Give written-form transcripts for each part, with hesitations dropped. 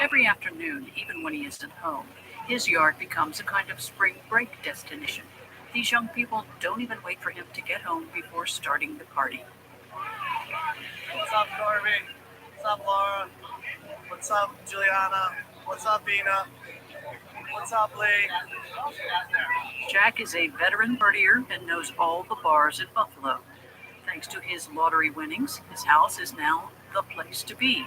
Every afternoon, even when he isn't home, his yard becomes a kind of spring break destination. These young people don't even wait for him to get home before starting the party. What's up, Norby? What's up, Laura? What's up, Juliana? What's up, Ina? What's up, Lee? Jack is a veteran partier and knows all the bars in Buffalo. Thanks to his lottery winnings, his house is now the place to be.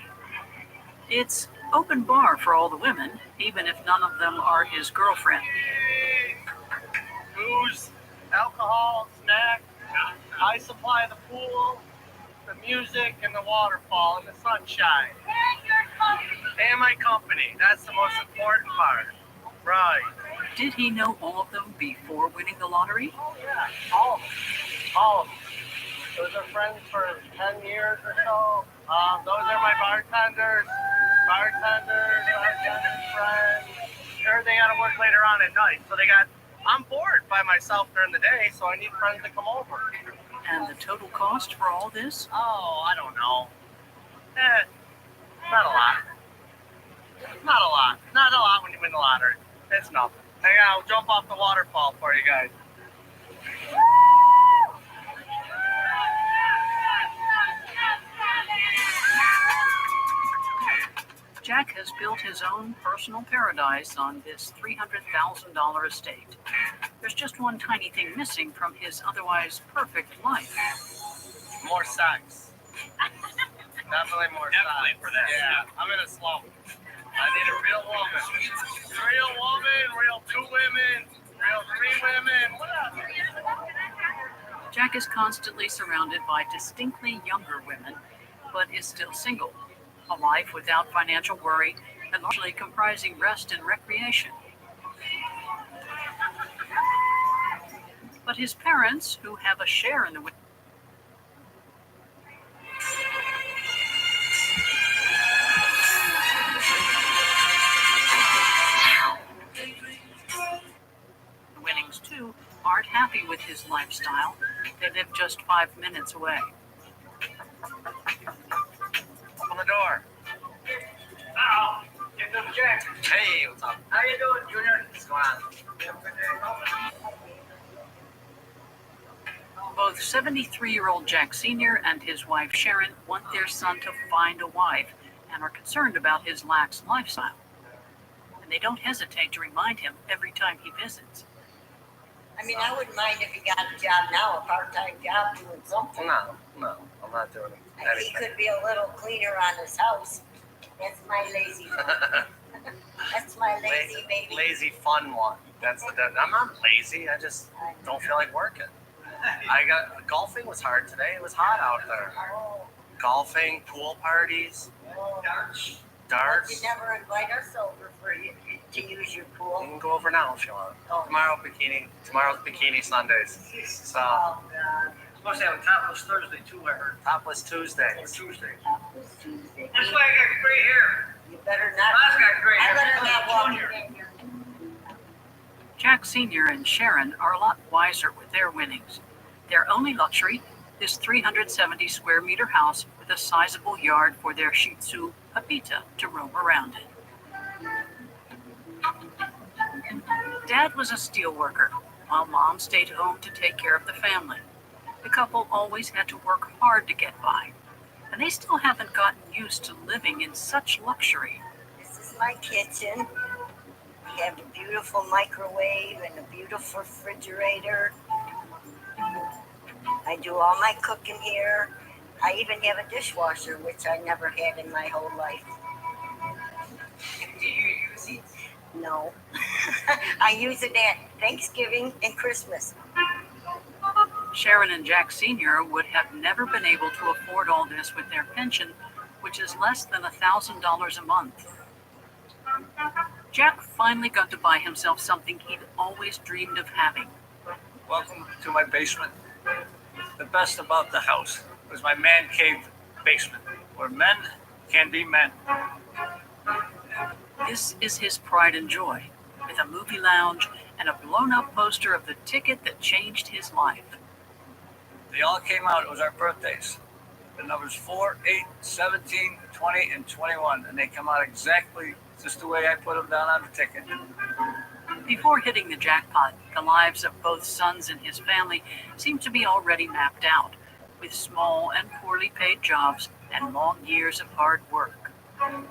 It's open bar for all the women, even if none of them are his girlfriend. Booze, alcohol, snack, high supply of the pool, the music, and the waterfall, and the sunshine. And my company. That's the most important part. Right. Did he know all of them before winning the lottery? Oh, yeah. All of them. All of them. Those are friends for 10 years or so. Those are my bartenders, friends. Sure, they got to work later on at night. So I'm bored by myself during the day, so I need friends to come over. And the total cost for all this? Oh, I don't know. Not a lot. Not a lot. Not a lot when you win the lottery. It's nothing. Hang on, I'll jump off the waterfall for you guys. Jack has built his own personal paradise on this $300,000 estate. There's just one tiny thing missing from his otherwise perfect life. More sex. Definitely more sex. For that. Yeah, I'm in a slump. I need a real woman. Real woman, real two women, real three women, whatever. Jack is constantly surrounded by distinctly younger women, but is still single. A life without financial worry and largely comprising rest and recreation. But his parents, who have a share in the winnings too, aren't happy with his lifestyle. They live just 5 minutes away. Open the door. Oh, get them Jack. Hey, what's up? How you doing, Junior? What's going on? Both 73-year-old Jack Sr. and his wife Sharon want their son to find a wife and are concerned about his lax lifestyle. And they don't hesitate to remind him every time he visits. I mean, I wouldn't mind if he got a job now, a part-time job doing something. No, I'm not doing He anything. could be a little cleaner on his house. That's my lazy one. That's my lazy baby. Lazy fun one. I'm not lazy. I just don't feel like working. Golfing was hard today. It was hot out there. Oh, Golfing, pool parties, oh. darts. You never invite us over for you to use your You pool. can go over now if you want. Oh. Tomorrow's bikini Sundays. So Oh, God. Supposed to have a topless Thursday too, I heard. topless Or Tuesdays. Tuesday. That was Tuesday. That's why I got gray hair. You better not. Last got gray I hair. better not walk Junior. in here. Jack Sr. and Sharon are a lot wiser with their winnings. Their only luxury, this 370 square meter house with a sizable yard for their Shih Tzu, Pepita, to roam around in. Dad was a steel worker, while Mom stayed home to take care of the family. The couple always had to work hard to get by, and they still haven't gotten used to living in such luxury. This is my kitchen. We have a beautiful microwave and a beautiful refrigerator. I do all my cooking here. I even have a dishwasher, which I never had in my whole life. Do you use it? No. I use it at Thanksgiving and Christmas. Sharon and Jack Sr. would have never been able to afford all this with their pension, which is less than $1,000 a month. Jack finally got to buy himself something he'd always dreamed of having. Welcome to my basement. The best about the house was my man cave basement, where men can be men. This is his pride and joy, with a movie lounge and a blown-up poster of the ticket that changed his life. They all came out. It was our birthdays. the numbers 4, 8, 17, 20, and 21, and they come out exactly just the way I put them down on the ticket. Before hitting the jackpot, the lives of both sons and his family seem to be already mapped out, with small and poorly paid jobs and long years of hard work. And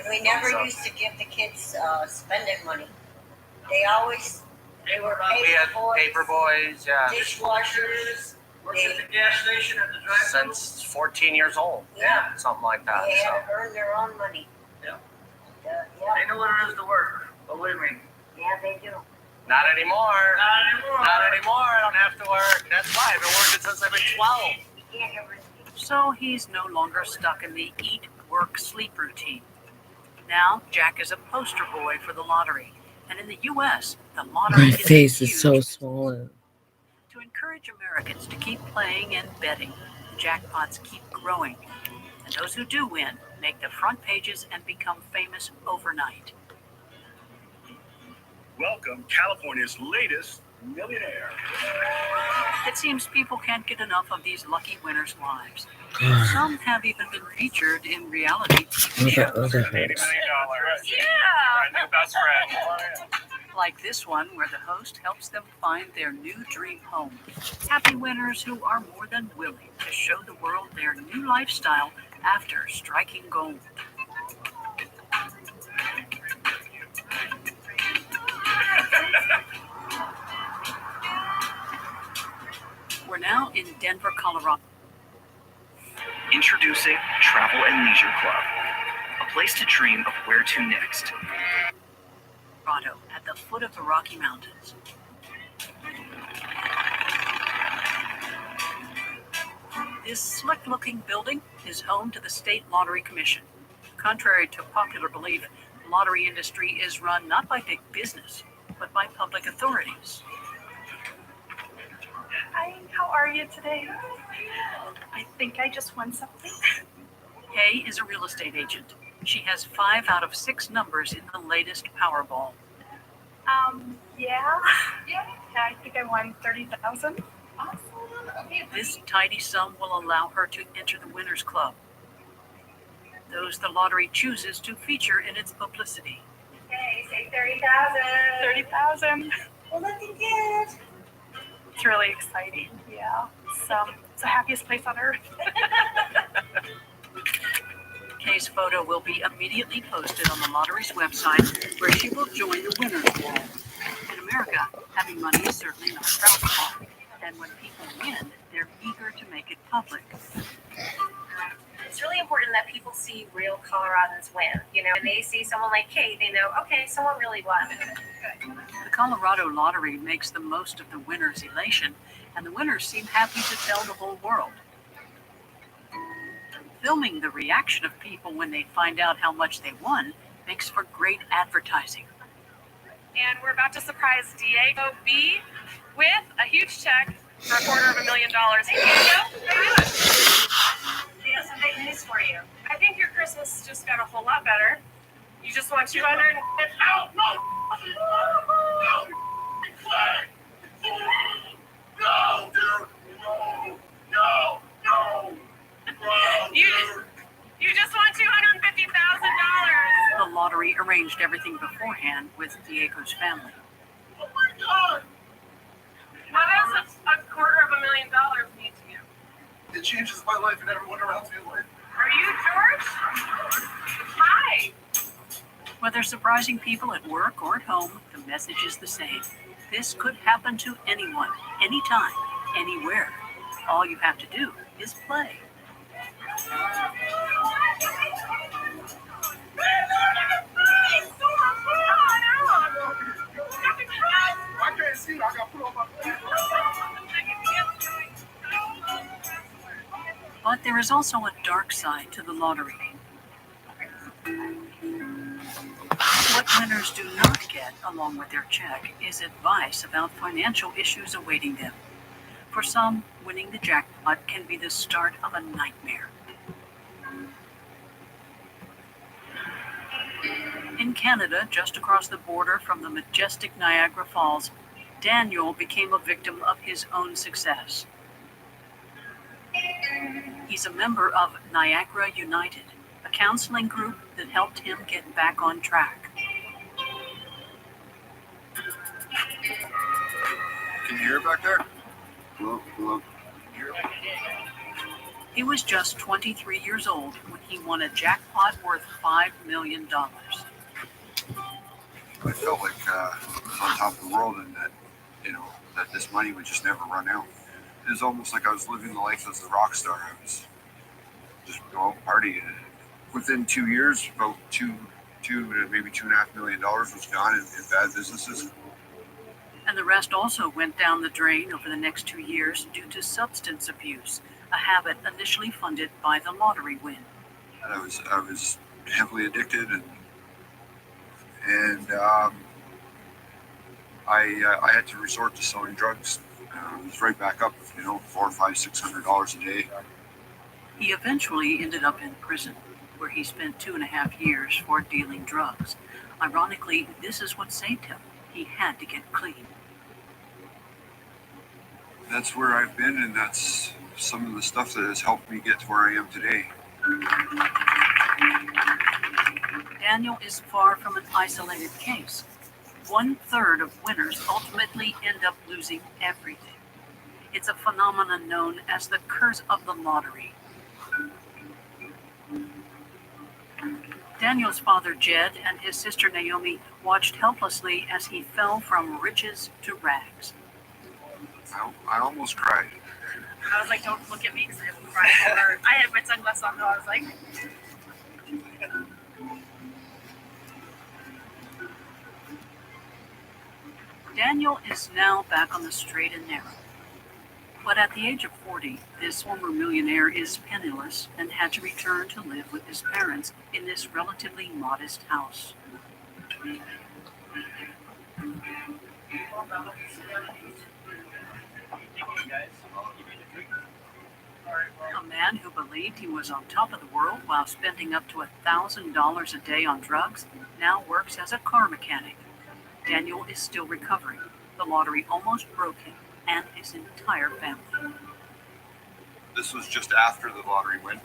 we never used to give the kids spending money. They were We had paper boys, yeah, dishwashers. Worked at the gas station at the drive-thru. since 14 years old. Yeah. Something like that. They So. had to earn their own money. Yeah. Yeah, They know what it is to work. Believe me. yeah, they do. Not anymore. Not anymore. Not anymore. I don't have to work. That's why I've been working since I've been 12. You can't ever So he's no longer stuck in the eat, work, sleep routine. Now, Jack is a poster boy for the lottery. And in the U.S., the lottery My is a face is huge so business. swollen. To encourage Americans to keep playing and betting, the jackpots keep growing. And those who do win make the front pages and become famous overnight. Welcome, California's latest millionaire. It seems people can't get enough of these lucky winners' lives. God, Some have even been featured in reality TV the shows, other $80 million. hurts. My new best friend. like this one where the host helps them find their new dream home. Happy winners who are more than willing to show the world their new lifestyle after striking gold. We're now in Denver, Colorado. Introducing Travel and Leisure Club, a place to dream of where to next. At the foot of the Rocky Mountains. This slick-looking building is home to the State Lottery Commission. Contrary to popular belief, the lottery industry is run not by big business, but by public authorities. Hi, how are you today? I think I just won something. Kay is a real estate agent. She has 5 out of 6 numbers in the latest Powerball. Yeah, I think I won 30,000. Awesome. This tidy sum will allow her to enter the Winners Club. Those the lottery chooses to feature in its publicity. Okay, say 30,000. 30,000. Well, look at this. It's really exciting. Yeah, it's the happiest place on earth. Kay's photo will be immediately posted on the lottery's website, where she will join the Winners Wall. In America, having money is certainly not frowned upon, and when people win, they're eager to make it public. It's really important that people see real Coloradans win. When they see someone like Kate, they know, okay, someone really won. The Colorado Lottery makes the most of the winners' elation, and the winners seem happy to tell the whole world. Filming the reaction of people when they find out how much they won makes for great advertising. And we're about to surprise Diego B with a huge check for $250,000. Hey, Diego, how are you doing? We have some big news for you. I think your Christmas just got a whole lot better. You just won 200. No, dude. No. You just won $250,000. The lottery arranged everything beforehand with Diego's family. Oh my God. What does $250,000 mean to you? It changes my life and everyone around me life. Are you George? Hi. Whether surprising people at work or at home, the message is the same. This could happen to anyone, anytime, anywhere. All you have to do is play. I can't see. I got put on my feet. But there is also a dark side to the lottery. What winners do not get, along with their check, is advice about financial issues awaiting them. For some, winning the jackpot can be the start of a nightmare. In Canada, just across the border from the majestic Niagara Falls, Daniel became a victim of his own success. He's a member of Niagara United, a counseling group that helped him get back on track. Can you hear it back there? Hello, hello. He was just 23 years old when he won a jackpot worth $5 million. I felt like I was on top of the world, and that, that this money would just never run out. It was almost like I was living the life as a rock star. I was just go out and party. And within 2 years, about two to maybe $2.5 million was gone in bad businesses. And the rest also went down the drain over the next 2 years due to substance abuse, a habit initially funded by the lottery win. And I was heavily addicted, and I had to resort to selling drugs. It was right back up, $400, $500, $600 a day. He eventually ended up in prison, where he spent 2.5 years for dealing drugs. Ironically, this is what saved him. He had to get clean. That's where I've been, and that's some of the stuff that has helped me get to where I am today. Daniel is far from an isolated case. 1/3 of winners ultimately end up losing everything. It's a phenomenon known as the curse of the lottery. Daniel's father, Jed, and his sister, Naomi, watched helplessly as he fell from riches to rags. I almost cried. I was like, don't look at me because I have cried. I had my sunglasses on, though. I was like, Daniel is now back on the straight and narrow. But at the age of 40, this former millionaire is penniless and had to return to live with his parents in this relatively modest house. A man who believed he was on top of the world while spending up to $1,000 a day on drugs now works as a car mechanic. Daniel is still recovering. The lottery almost broke him and his entire family. This was just after the lottery win.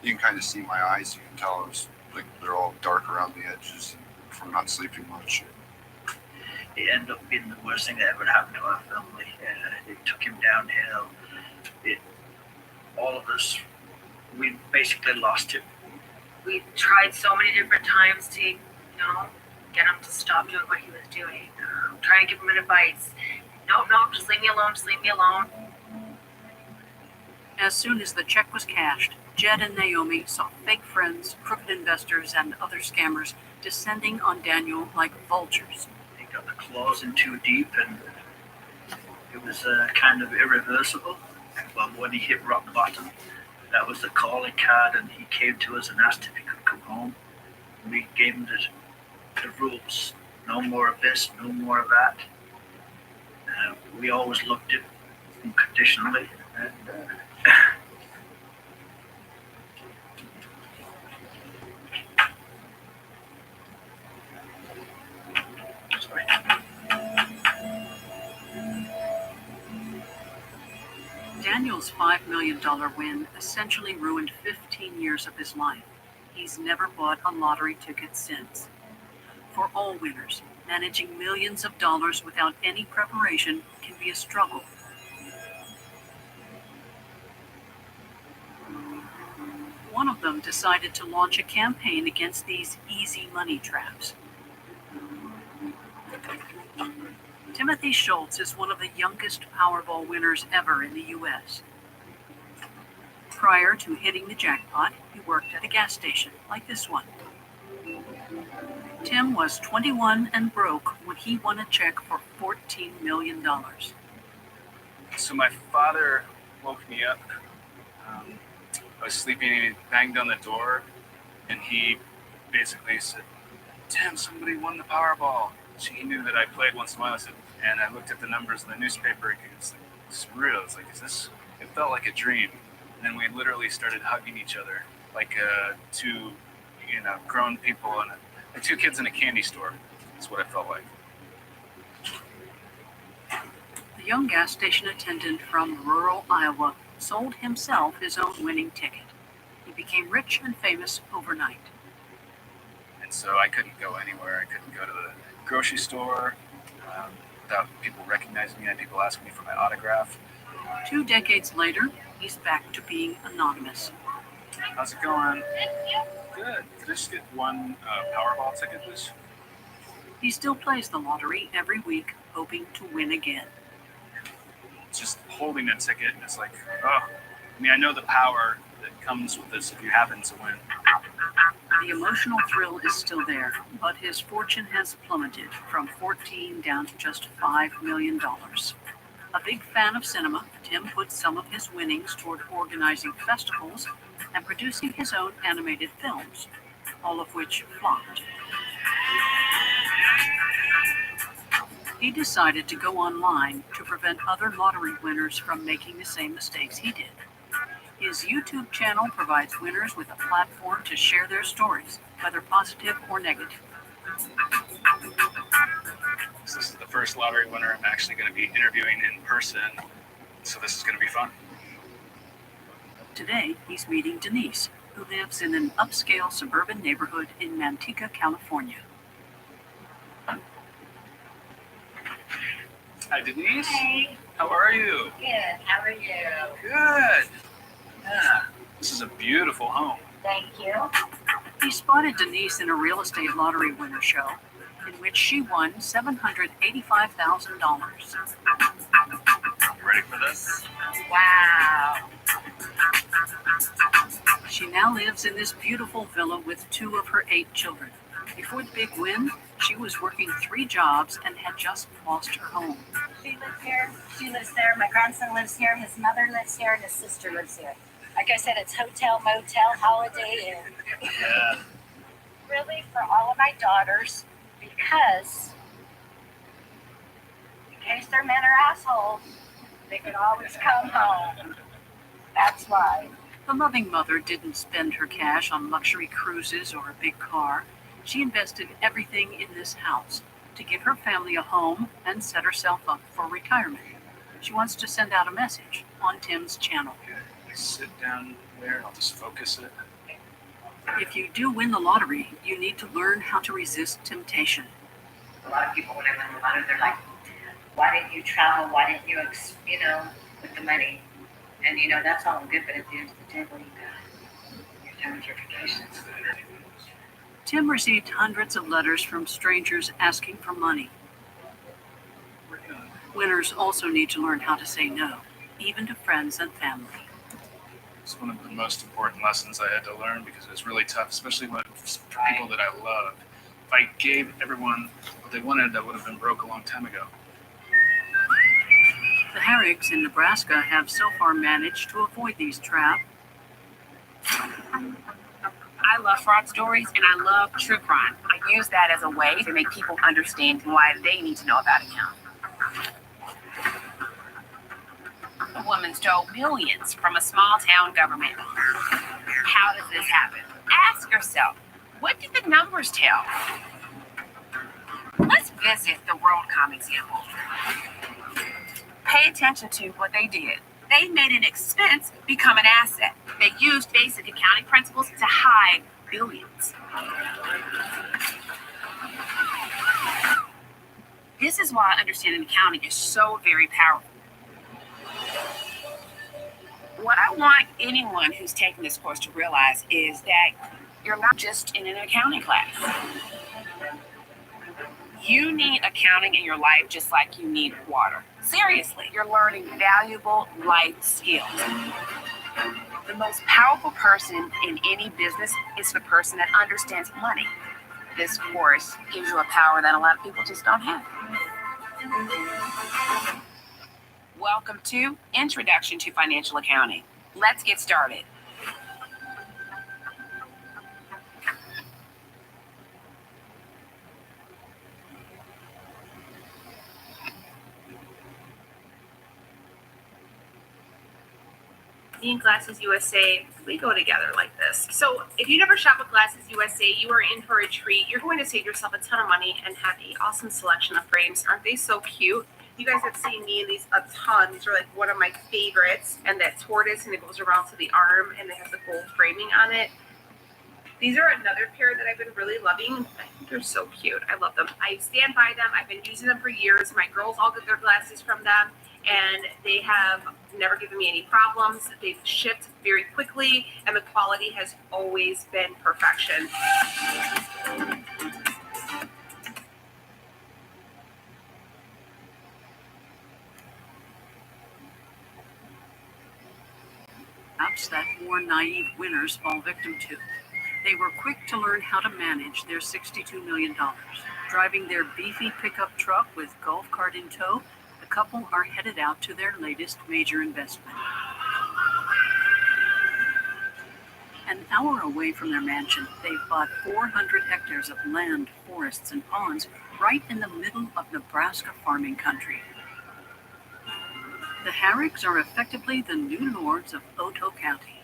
You can kind of see my eyes. You can tell it was like they're all dark around the edges from not sleeping much. It ended up being the worst thing that ever happened to our family. It took him downhill. All of us, we basically lost him. We tried so many different times to, get him to stop doing what he was doing. Trying to give him advice. No, just leave me alone, just leave me alone. As soon as the check was cashed, Jed and Naomi saw fake friends, crooked investors, and other scammers descending on Daniel like vultures. They got the claws in too deep, and it was kind of irreversible. But when he hit rock bottom, that was the calling card, and he came to us and asked if he could come home. And we gave him the rules. No more of this, no more of that. We always looked at him unconditionally. And, sorry. Daniel's $5 million win essentially ruined 15 years of his life. He's never bought a lottery ticket since. For all winners, managing millions of dollars without any preparation can be a struggle. One of them decided to launch a campaign against these easy money traps. Timothy Schultz is one of the youngest Powerball winners ever in the U.S. Prior to hitting the jackpot, he worked at a gas station like this one. Tim was 21 and broke when he won a check for $14 million. So my father woke me up. I was sleeping and he banged on the door and he basically said, "Tim, somebody won the Powerball." So he knew that I played once in a while. And I looked at the numbers in the newspaper and it's surreal. It's like, it felt like a dream. And then we literally started hugging each other like two, grown people and like two kids in a candy store. That's what it felt like. The young gas station attendant from rural Iowa sold himself his own winning ticket. He became rich and famous overnight. And so I couldn't go anywhere. I couldn't go to the grocery store without people recognizing me and people asking me for my autograph. 2 decades later, he's back to being anonymous. How's it going? Good. Could I just get one Powerball ticket, please? He still plays the lottery every week, hoping to win again. Just holding a ticket, and it's like, oh. I mean, I know the power that comes with this if you happen to win. The emotional thrill is still there, but his fortune has plummeted from 14 down to just $5 million. A big fan of cinema, Tim puts some of his winnings toward organizing festivals and producing his own animated films, all of which flopped. He decided to go online to prevent other lottery winners from making the same mistakes he did. His YouTube channel provides winners with a platform to share their stories, whether positive or negative. So this is the first lottery winner I'm actually going to be interviewing in person, so this is going to be fun. Today, he's meeting Denise, who lives in an upscale suburban neighborhood in Manteca, California. Hi, Denise. Hey, How are you? good. How are you? Good. Yeah. This is a beautiful home. Thank you. He spotted Denise in a real estate lottery winner show, in which she won $785,000. Ready for this? Wow. She now lives in this beautiful villa with 2 of her 8 children. Before the big win, she was working 3 jobs and had just lost her home. She lives here. She lives there. My grandson lives here. His mother lives here, and his sister lives here. Like I said, it's hotel, motel, Holiday Inn. Yeah. Really, for all of my daughters, because in case their men are assholes, they can always come home. That's why. The loving mother didn't spend her cash on luxury cruises or a big car. She invested everything in this house to give her family a home and set herself up for retirement. She wants to send out a message on Tim's channel. Sit down there and I'll just focus it. If you do win the lottery, you need to learn how to resist temptation. A lot of people, when I win the lottery, they're like, why didn't you travel? Why didn't you, with the money? And, that's all good, but at the end of the day, what do you got? You're done with your vacations. Tim received hundreds of letters from strangers asking for money. Winners also need to learn how to say no, even to friends and family. It's one of the most important lessons I had to learn because it was really tough, especially for people that I loved. If I gave everyone what they wanted, that would have been broke a long time ago. The Herrigs in Nebraska have so far managed to avoid these traps. I love fraud stories and I love true crime. I use that as a way to make people understand why they need to know about accounting. A woman stole millions from a small town government. How does this happen? Ask yourself, what did the numbers tell? Let's visit the WorldCom example. Pay attention to what they did. They made an expense become an asset. They used basic accounting principles to hide billions. This is why understanding accounting is so very powerful. What I want anyone who's taking this course to realize is that you're not just in an accounting class. You need accounting in your life just like you need water. Seriously, you're learning valuable life skills. The most powerful person in any business is the person that understands money. This course gives you a power that a lot of people just don't have. Welcome to Introduction to Financial Accounting. Let's get started. Me and Glasses USA, we go together like this. So if you never shop with Glasses USA, you are in for a treat. You're going to save yourself a ton of money and have an awesome selection of frames. Aren't they so cute? You guys have seen me in these a ton. These are like one of my favorites. And that tortoise, and it goes around to the arm, and it has the gold framing on it. These are another pair that I've been really loving. I think they're so cute. I love them. I stand by them. I've been using them for years. My girls all get their glasses from them, and they have never given me any problems. They've shipped very quickly, and the quality has always been perfection. Perhaps that more naive winners fall victim to. They were quick to learn how to manage their $62 million. Driving their beefy pickup truck with golf cart in tow, the couple are headed out to their latest major investment. An hour away from their mansion, they've bought 400 hectares of land, forests, and ponds right in the middle of Nebraska farming country. The Harrigs are effectively the new lords of Otoe County.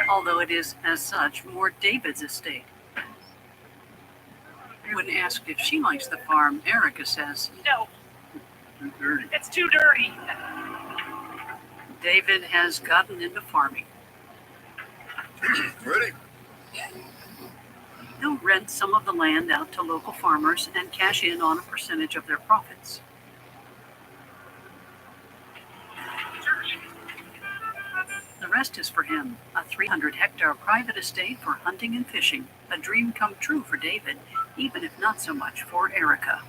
Although it is, as such, more David's estate. When asked if she likes the farm, Erica says, No, Too dirty. it's too dirty. David has gotten into farming. Ready? He'll rent some of the land out to local farmers and cash in on a percentage of their profits. The rest is for him, a 300-hectare private estate for hunting and fishing, a dream come true for David, even if not so much for Erica.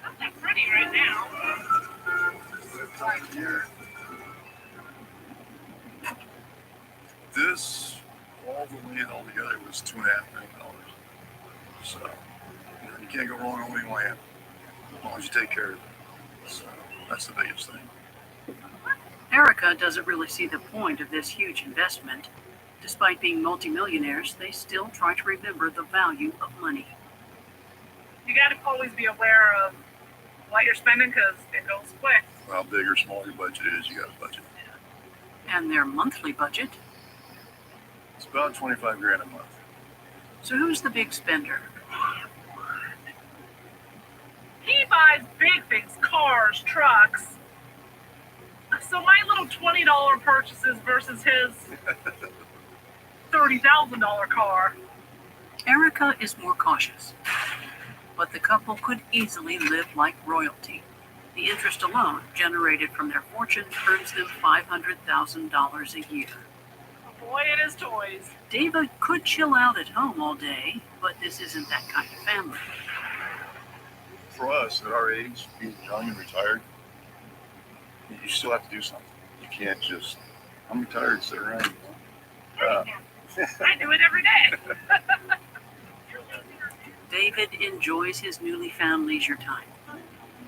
Not that pretty right now. This, all the land altogether was $2.5 million. So, you can't go wrong owning land as long as you take care of it. So, that's the biggest thing. Erica doesn't really see the point of this huge investment. Despite being multimillionaires, they still try to remember the value of money. You got to always be aware of what you're spending because it goes quick. How big or small your budget is, you got a budget. And their monthly budget. It's about 25 grand a month. So who's the big spender? He buys big things, cars, trucks. So my little $20 purchases versus his $30,000 car. Erica is more cautious, but the couple could easily live like royalty. The interest alone generated from their fortune earns them $500,000 a year. Oh boy, it is toys. David could chill out at home all day, but this isn't that kind of family. For us, at our age, being young and retired, you still have to do something. You can't just, I'm retired, sit around. I do it every day. David enjoys his newly found leisure time.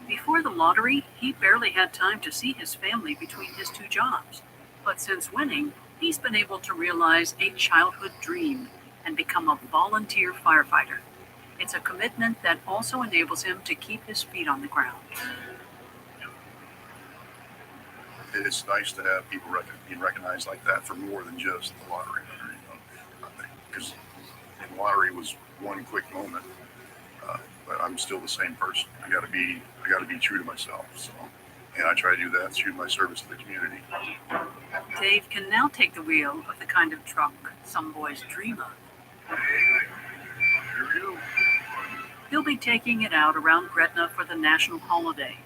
Before the lottery, he barely had time to see his family between his two jobs. But since winning, he's been able to realize a childhood dream and become a volunteer firefighter. It's a commitment that also enables him to keep his feet on the ground. It's nice to have people being recognized like that for more than just the lottery. Because the lottery was one quick moment, but I'm still the same person. I got to be true to myself. So, and I try to do that through my service to the community. Dave can now take the wheel of the kind of truck some boys dream of. Here we go. He'll be taking it out around Gretna for the national holiday.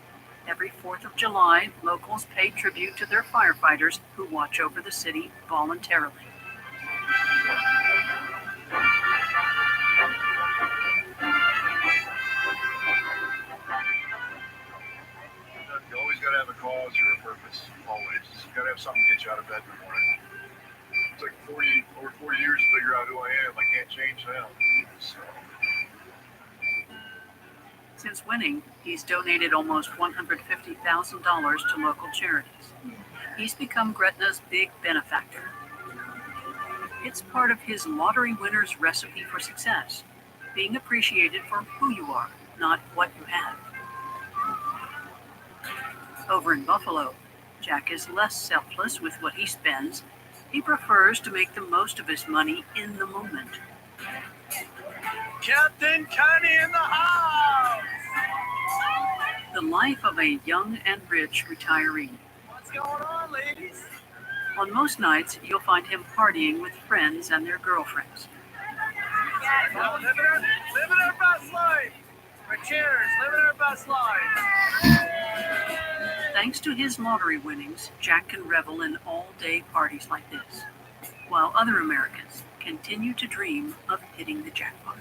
Every 4th of July, locals pay tribute to their firefighters who watch over the city voluntarily. You always got to have a cause or a purpose, always. You got to have something to get you out of bed in the morning. It's like over 40 years to figure out who I am. I can't change now. So. Since winning, he's donated almost $150,000 to local charities. He's become Gretna's big benefactor. It's part of his lottery winner's recipe for success, being appreciated for who you are, not what you have. Over in Buffalo, Jack is less selfless with what he spends. He prefers to make the most of his money in the moment. Captain Connie in the house! The life of a young and rich retiree. What's going on, ladies? On most nights, you'll find him partying with friends and their girlfriends. Well, living our best life. Cheers, living our best life. Thanks to his lottery winnings, Jack can revel in all-day parties like this, while other Americans continue to dream of hitting the jackpot.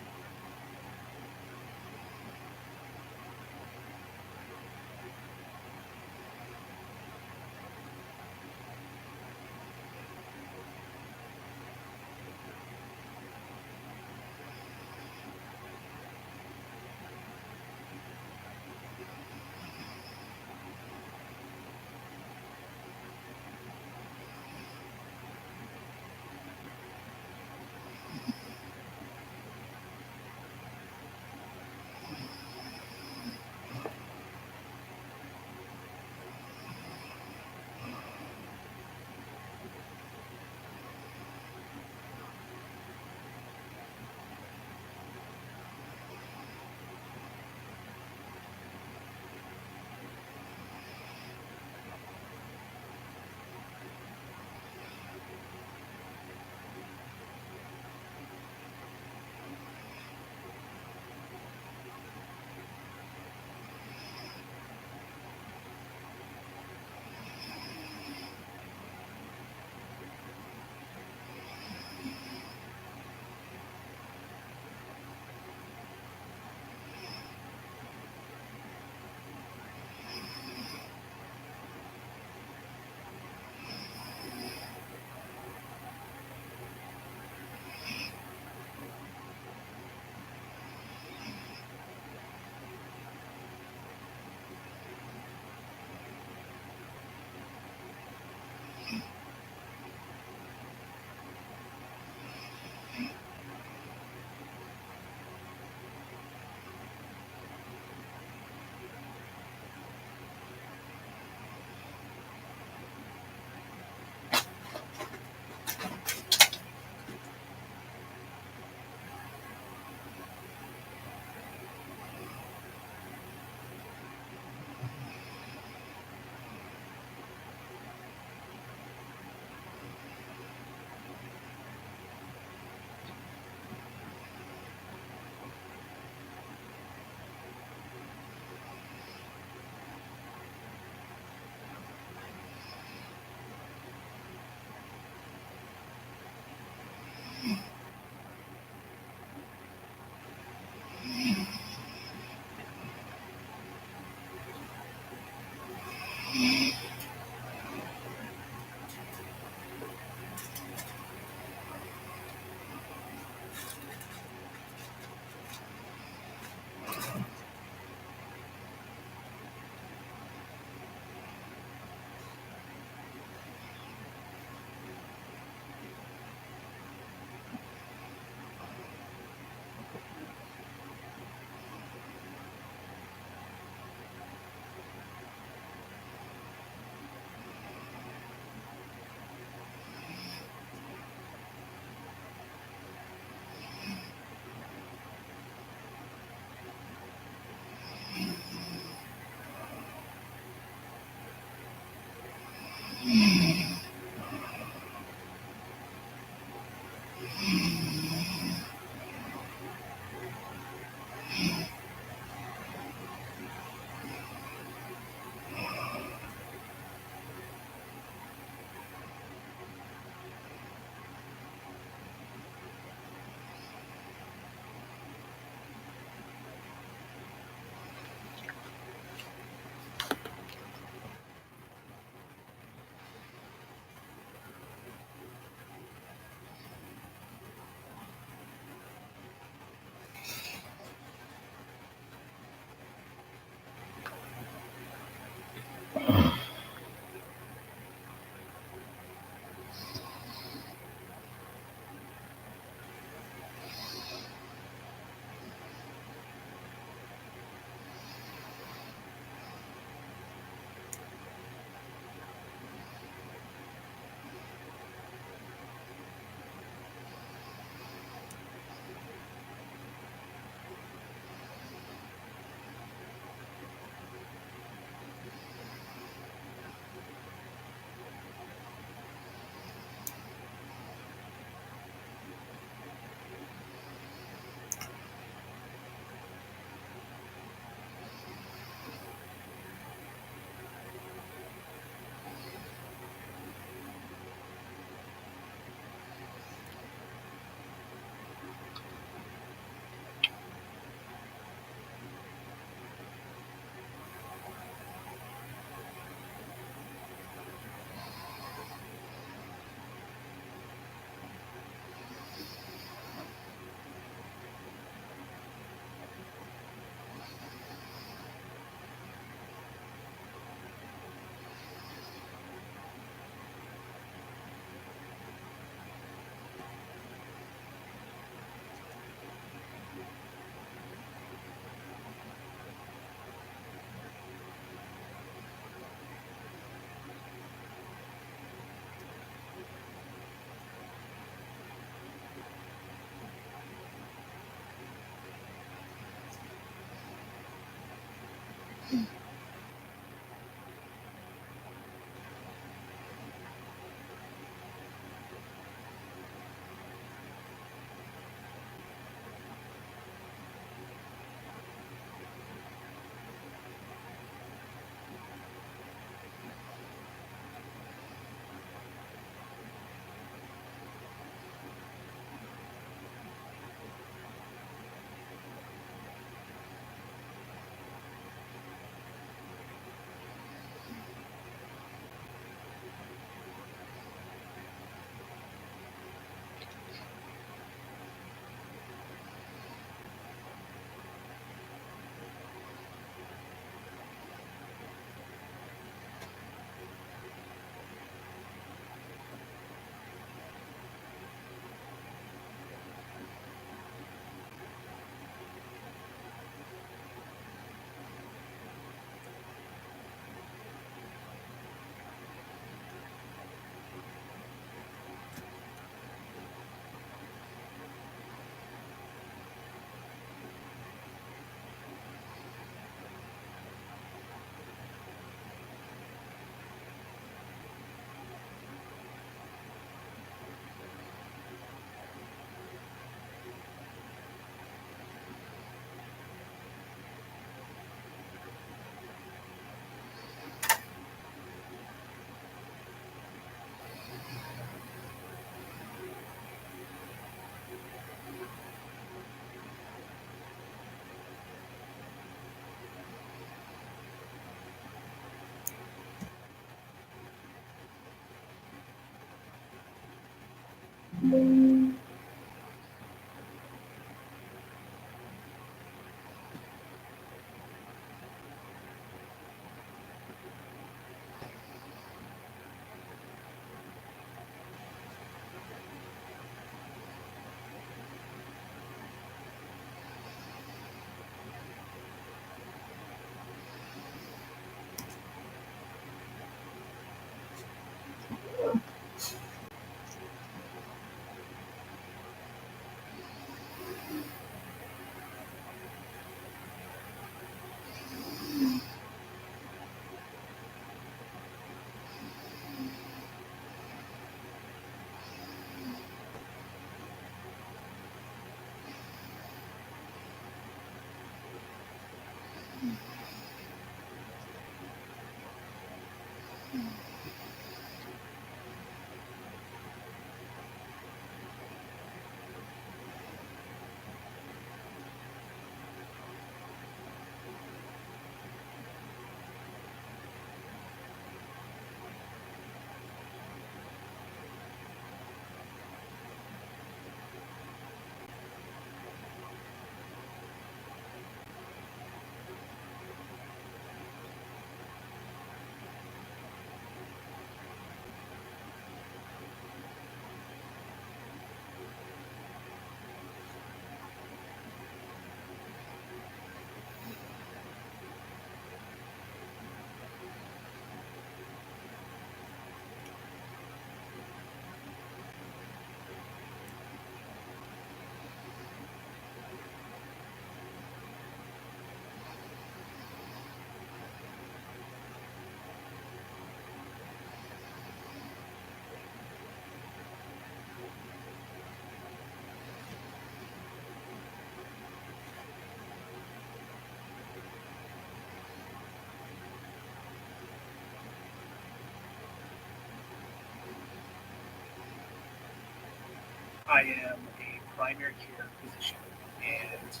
I am a primary care physician, and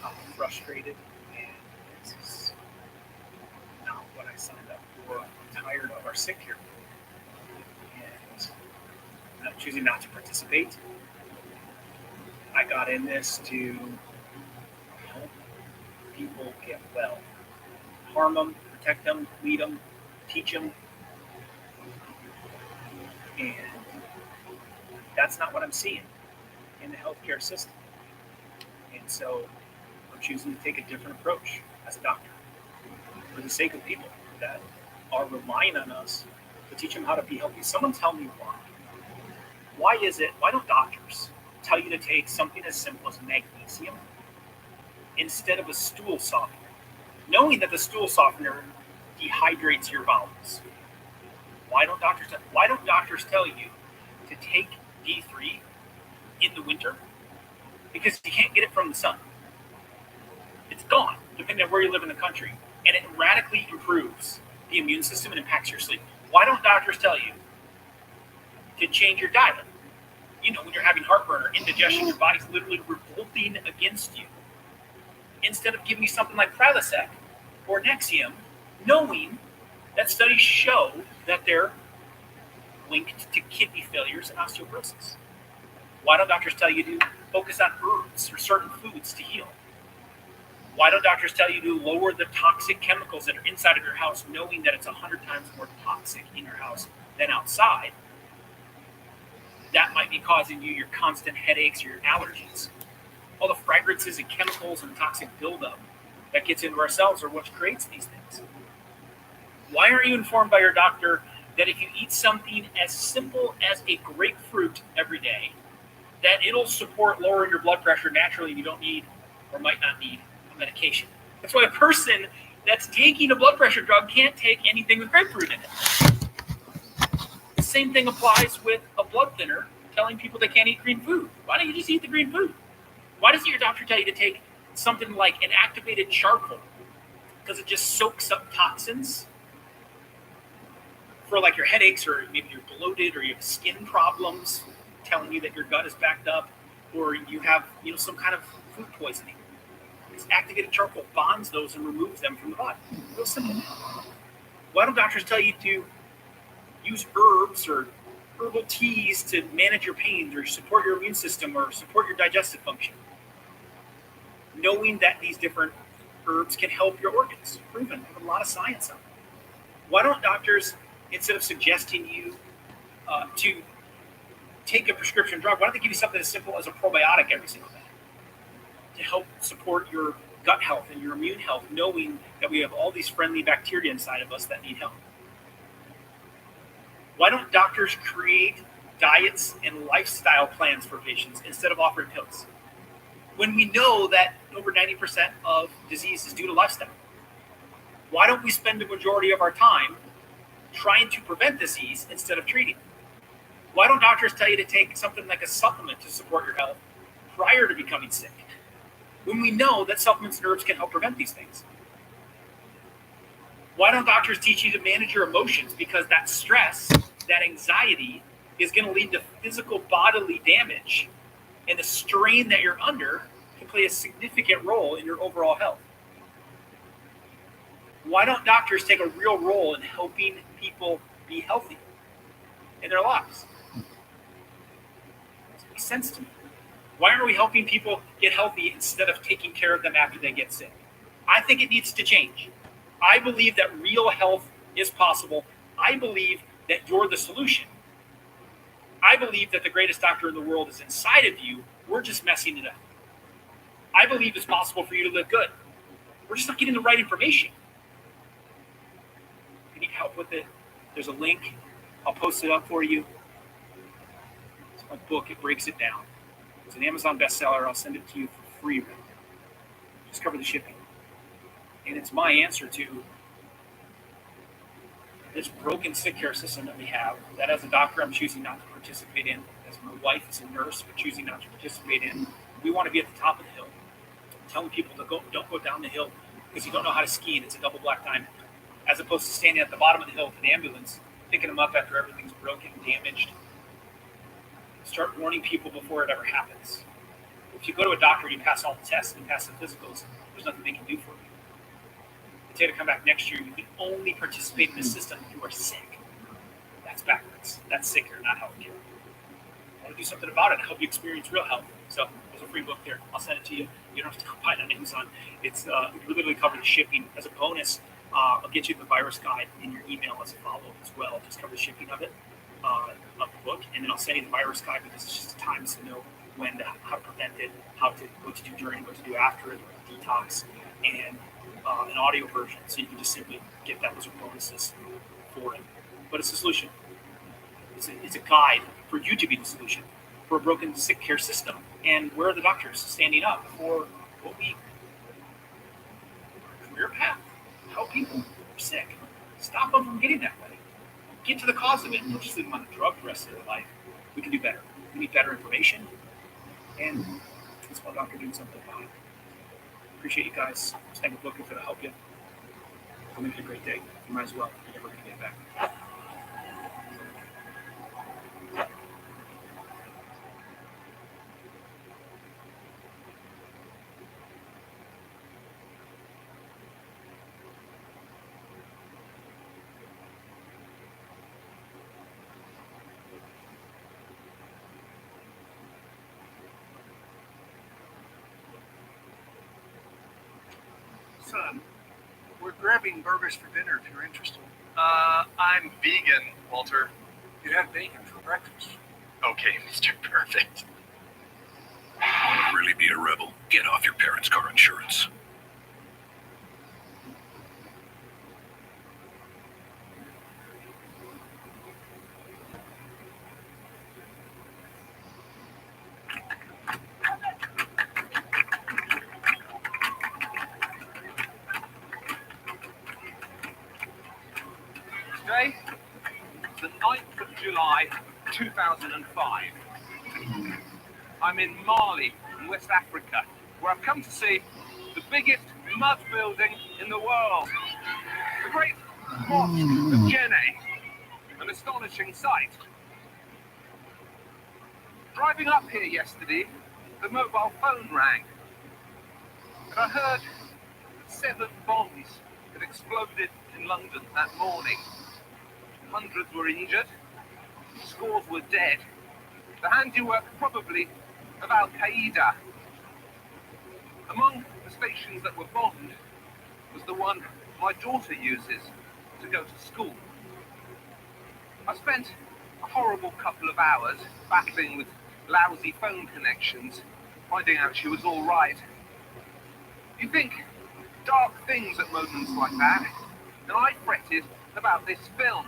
I'm frustrated, and this is not what I signed up for. I'm tired of our sick care, and I'm choosing not to participate. I got in this to help people get well, harm them, protect them, lead them, teach them, and that's not what I'm seeing in the healthcare system. And so I'm choosing to take a different approach as a doctor for the sake of people that are relying on us to teach them how to be healthy. Someone tell me why. Why don't doctors tell you to take something as simple as magnesium instead of a stool softener, knowing that the stool softener dehydrates your bowels? Why don't doctors tell you to take D3 in the winter? Because you can't get it from the sun. It's gone, depending on where you live in the country, and it radically improves the immune system and impacts your sleep. Why don't doctors tell you to change your diet? You know, when you're having heartburn or indigestion, your body's literally revolting against you. Instead of giving you something like Prilosec or Nexium, knowing that studies show that they're linked to kidney failures and osteoporosis. Why don't doctors tell you to focus on herbs or certain foods to heal? Why don't doctors tell you to lower the toxic chemicals that are inside of your house, knowing that it's 100 times more toxic in your house than outside? That might be causing you your constant headaches or your allergies. All the fragrances and chemicals and toxic buildup that gets into our cells are what creates these things. Why aren't you informed by your doctor that if you eat something as simple as a grapefruit every day, that it'll support lowering your blood pressure naturally and you don't need or might not need a medication? That's why a person that's taking a blood pressure drug can't take anything with grapefruit in it. The same thing applies with a blood thinner telling people they can't eat green food. Why don't you just eat the green food? Why doesn't your doctor tell you to take something like an activated charcoal? Because it just soaks up toxins for like your headaches, or maybe you're bloated, or you have skin problems, telling you that your gut is backed up, or you have some kind of food poisoning. This activated charcoal bonds those and removes them from the body. Real simple. Why don't doctors tell you to use herbs or herbal teas to manage your pains or support your immune system or support your digestive function. Knowing that these different herbs can help your organs, proven. There's a lot of science on it. Why don't doctors, instead of suggesting you to take a prescription drug, why don't they give you something as simple as a probiotic every single day to help support your gut health and your immune health, knowing that we have all these friendly bacteria inside of us that need help? Why don't doctors create diets and lifestyle plans for patients instead of offering pills? When we know that over 90% of disease is due to lifestyle, why don't we spend the majority of our time trying to prevent disease instead of treating it? Why don't doctors tell you to take something like a supplement to support your health prior to becoming sick, when we know that supplements and herbs can help prevent these things? Why don't doctors teach you to manage your emotions? Because that stress, that anxiety is going to lead to physical bodily damage, and the strain that you're under can play a significant role in your overall health. Why don't doctors take a real role in helping people be healthy in their lives? It makes sense to me. Why aren't we helping people get healthy instead of taking care of them after they get sick? I think it needs to change. I believe that real health is possible. I believe that you're the solution. I believe that the greatest doctor in the world is inside of you. We're just messing it up. I believe it's possible for you to live good. We're just not getting the right information. If you need help with it, there's a link. I'll post it up for you. It's my book. It breaks it down. It's an Amazon bestseller. I'll send it to you for free. Just cover the shipping. And it's my answer to this broken sick care system that we have, that as a doctor I'm choosing not to participate in, as my wife is a nurse we're choosing not to participate in. We want to be at the top of the hill, telling people to don't go down the hill because you don't know how to ski and it's a double black diamond, as opposed to standing at the bottom of the hill with an ambulance, picking them up after everything's broken and damaged. Start warning people before it ever happens. If you go to a doctor and you pass all the tests and pass the physicals, there's nothing they can do for you. They tell you to come back next year, you can only participate in the system if you are sick. That's backwards. That's sicker, not healthcare. I want to do something about it and help you experience real health. So there's a free book there. I'll send it to you. You don't have to go buy it on Amazon. It's literally covered the shipping. As a bonus, I'll get you the virus guide in your email as a follow-up as well. Just cover the shipping of it, of the book, and then I'll send you the virus guide because it's just times to know when to, how to prevent it, what to do during, what to do after it, detox, and an audio version, so you can just simply get that. Those are bonuses for it. But it's a solution. It's a guide for you to be the solution for a broken sick care system. And where are the doctors standing up for what we career path? Help people who are sick. Stop them from getting that way. Get to the cause of it. Don't just leave them on the drug the rest of their life. We can do better. We need better information. And it's about doctor doing something about it. Appreciate you guys. Staying looking for to help you. I'll make it a great day. You might as well. You're never going to get back. Son, we're grabbing burgers for dinner if you're interested. I'm vegan, Walter. You had bacon for breakfast. Okay, Mr. Perfect. Want to really be a rebel? Get off your parents' car insurance. Today, the 9th of July, 2005. I'm in Mali, in West Africa, where I've come to see the biggest mud building in the world. The Great Mosque of Djenné, an astonishing sight. Driving up here yesterday, the mobile phone rang, and I heard 7 bombs had exploded in London that morning. Hundreds were injured. Scores were dead. The handiwork probably of Al Qaeda. Among the stations that were bombed was the one my daughter uses to go to school. I spent a horrible couple of hours battling with lousy phone connections, finding out she was all right. You think dark things at moments like that, and I fretted about this film.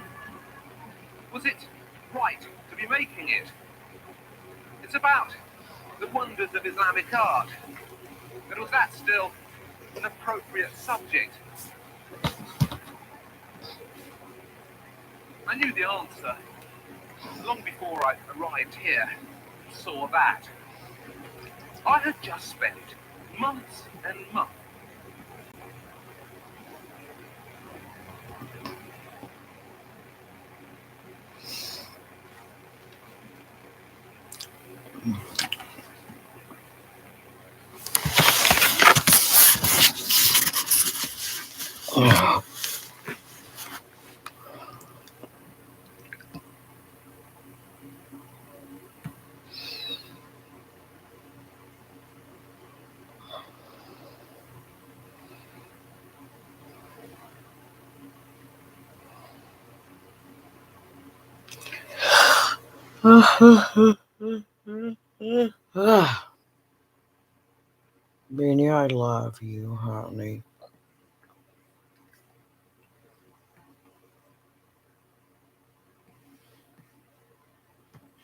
Was it right to be making it? It's about the wonders of Islamic art. But was that still an appropriate subject? I knew the answer long before I arrived here and saw that. I had just spent months and months Benny, I love you, honey.